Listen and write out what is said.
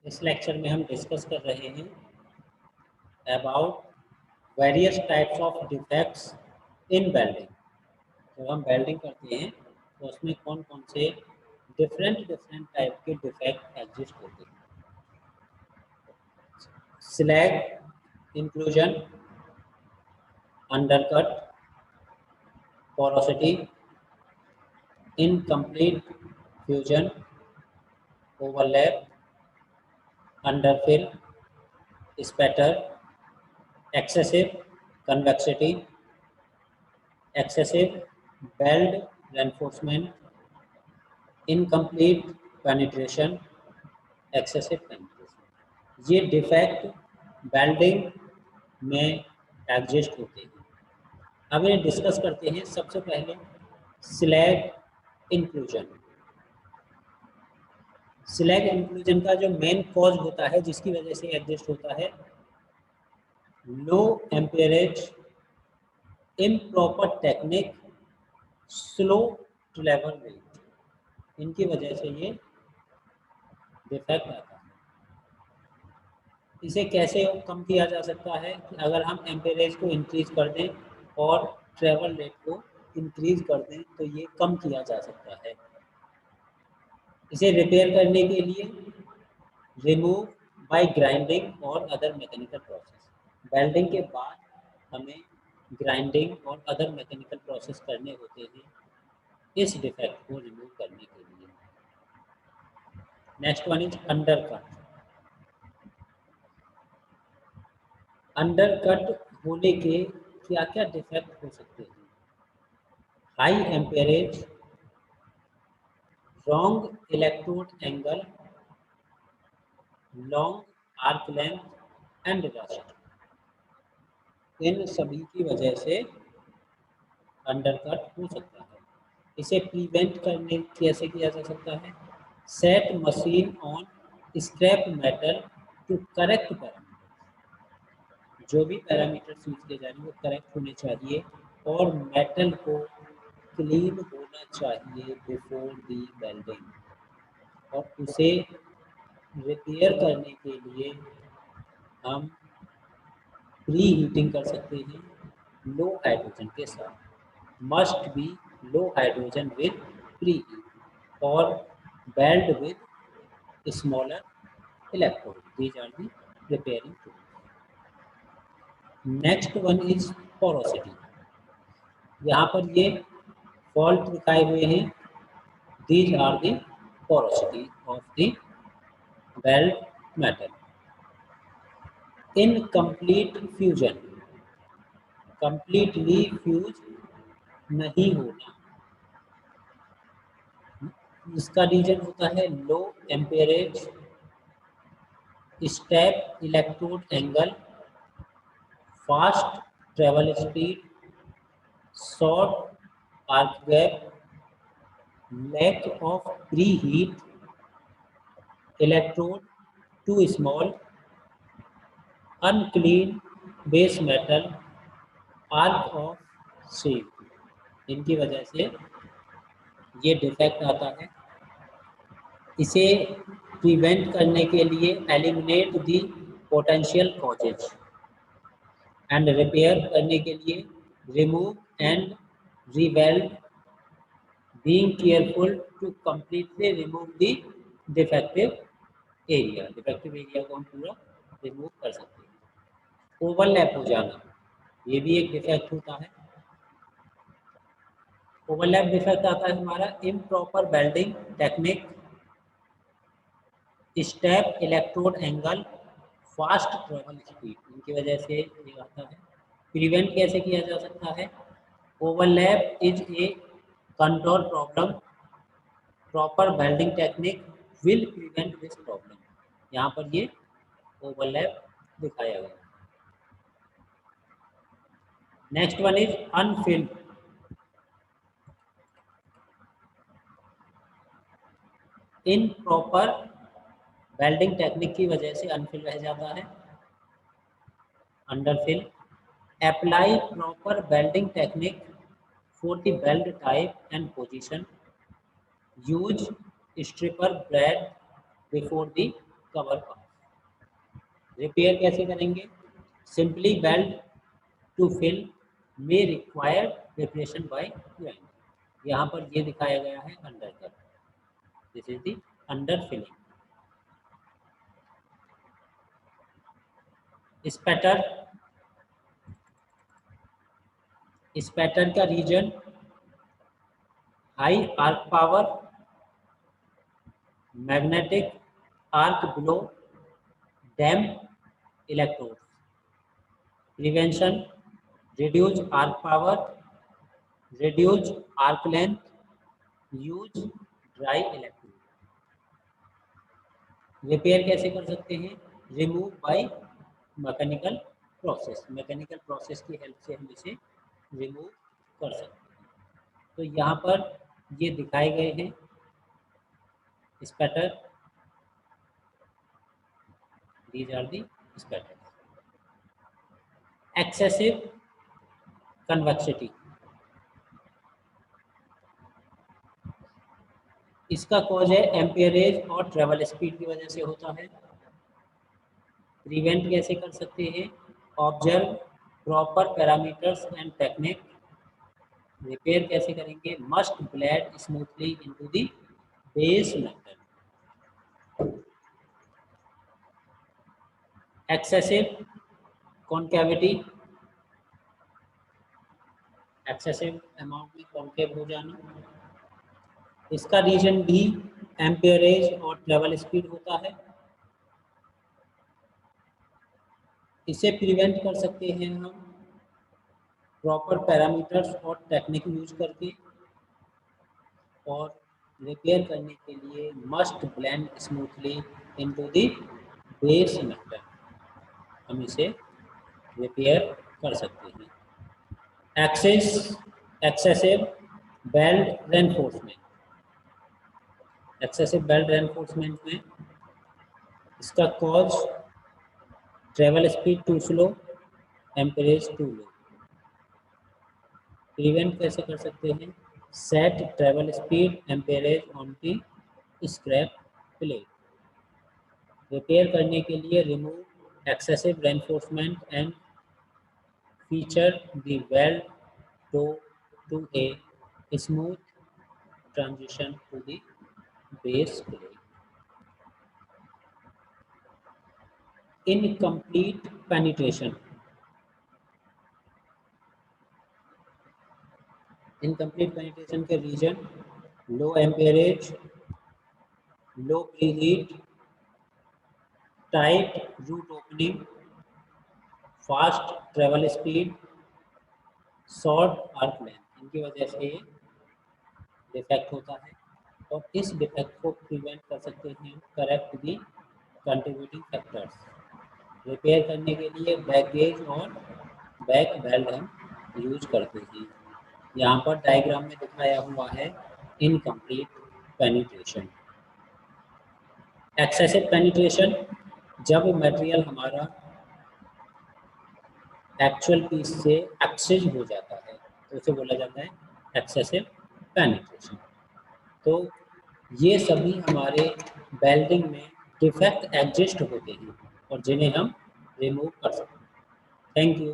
इस लेक्चर में हम डिस्कस कर रहे हैं about various types of defects in welding. जब हम वेल्डिंग करते हैं तो उसमें कौन कौन से डिफरेंट टाइप के डिफेक्ट एग्जिस्ट होते हैं। Slag inclusion, undercut, porosity, incomplete fusion, overlap, underfill, spatter, excessive convexity, excessive weld reinforcement, incomplete penetration, excessive penetration, ये डिफेक्ट वेल्डिंग में एग्जिस्ट होते हैं। अब इन्हें डिस्कस करते हैं। सबसे पहले स्लैग इंक्लूजन। स्लैग इंक्लूजन का जो मेन कॉज होता है जिसकी वजह से एग्जिस्ट होता है, low amperage, improper technique, slow travel rate, इनकी वजह से ये डिफेक्ट आता है। इसे कैसे कम किया जा सकता है कि अगर हम एम्पेरेज को इंक्रीज कर दें और ट्रैवल रेट को इंक्रीज कर दें तो ये कम किया जा सकता है। इसे रिपेयर करने के लिए रिमूव बाय ग्राइंडिंग और अदर मैकेनिकल प्रोसेस। वेल्डिंग के बाद हमें ग्राइंडिंग और अदर मैकेनिकल प्रोसेस करने होते हैं इस डिफेक्ट को रिमूव करने के लिए। Next one is undercut. Undercut होने के क्या क्या डिफेक्ट हो सकते हैं? High amperage, wrong electrode angle, long arc length and rust. इन सभी की वजह से अंडरकट हो सकता है। इसे प्रिवेंट करने कैसे किया जा सकता है? Set machine on scrap metal to correct parameter. जो भी पैरामीटर यूज किए जा रहे हैं वो करेक्ट होने चाहिए और मेटल को क्लीन होना चाहिए बिफोर दी वेल्डिंग। और उसे रिपेयर करने के लिए हम प्री हीटिंग कर सकते हैं लो हाइड्रोजन के साथ। Must be low hydrogen with pre heat और weld with smaller electrode. These are the repairing tools. Next one is porosity. यहाँ पर ये फॉल्ट दिखाए हुए हैं। These are the porosity of the weld metal. Incomplete fusion, completely fuse नहीं होना। इसका रीजन होता है low amperage, step electrode angle, fast travel speed, short arc gap, lack of pre heat, electrode too small, unclean base metal, arc of shape. इनकी वजह से ये defect आता है। इसे प्रिवेंट करने के लिए eliminate the potential causes and repair करने के लिए remove and reweld, being careful to completely remove the defective area. Defective area को हम पूरा रिमूव कर सकते हैं। ओवरलैप हो जाना, ये भी एक डिफेक्ट होता है। ओवरलैप डिफेक्ट आता है हमारा improper welding technique, step electrode angle, fast travel speed. इनकी वजह से ये आता है। प्रिवेंट कैसे किया जा सकता है? Overlap is a control problem, proper welding technique will prevent this problem. यहाँ पर ये ओवरलैप दिखाया गया। Next one is unfill. Improper welding technique की वजह से अनफिल रह जाता है। Underfill, apply proper welding technique for the weld type and position, use stripper blade before the cover pass. Repair कैसे करेंगे? Simply weld to fill may require preparation by grinding. यहाँ पर ये दिखाया गया है undercut. This is the underfilling. Spatter का reason high arc power, magnetic arc blow, damp electrodes. Prevention reduce arc power, reduce arc length, use dry electrode. Repair कैसे कर सकते हैं? Remove by mechanical process. Mechanical process की help से हम इसे remove कर सकते हैं. तो यहाँ पर ये दिखाए गए हैं spatter. These are the spatter. Excessive convexity. इसका कॉज है एम्पियरेज और ट्रेवल स्पीड की वजह से होता है. प्रिवेंट कैसे कर सकते हैं? Observe proper parameters and technique. Repair कैसे करेंगे? Must blade smoothly into the base metal. Excessive concavity. Excessive amount में कॉन्केव हो जाना. इसका रीजन भी एम्पियरेज और ट्रेवल स्पीड होता है. इसे प्रिवेंट कर सकते हैं हम प्रॉपर पैरामीटर्स और टेक्निक यूज करके. और रिपेयर करने के लिए must blend smoothly into the base metal. हम इसे रिपेयर कर सकते हैं. Excessive belt reinforcement. Excessive belt reinforcement में इसका cause travel speed too slow, amperage too low. Prevent कैसे कर सकते हैं? Set travel speed amperage on the scrap plate. Repair करने के लिए remove excessive reinforcement and feature the weld to a smooth transition to the base plate. Incomplete penetration. Incomplete penetration के reason low amperage, low preheat, tight root opening, fast travel speed, short arc length. इनकी वजह से ये defect होता है. और इस defect को प्रिवेंट कर सकते हैं करेक्ट दी कंट्रीब्यूटिंग फैक्टर्स. रिपेयर करने के लिए बैक गेज और बैक वेल्ड हम यूज करते हैं. यहाँ पर डायग्राम में दिखाया हुआ है इनकम्प्लीट पेनिट्रेशन. एक्सेसिव पेनिट्रेशन जब मटेरियल हमारा एक्चुअल पीस से एक्सेज हो जाता है तो उसे बोला जाता है एक्सेसिव पेनिट्रेशन. तो ये सभी हमारे वेल्डिंग में डिफेक्ट एग्जिस्ट होते हैं और जिन्हें हम रिमूव कर सकते हैं. Thank you.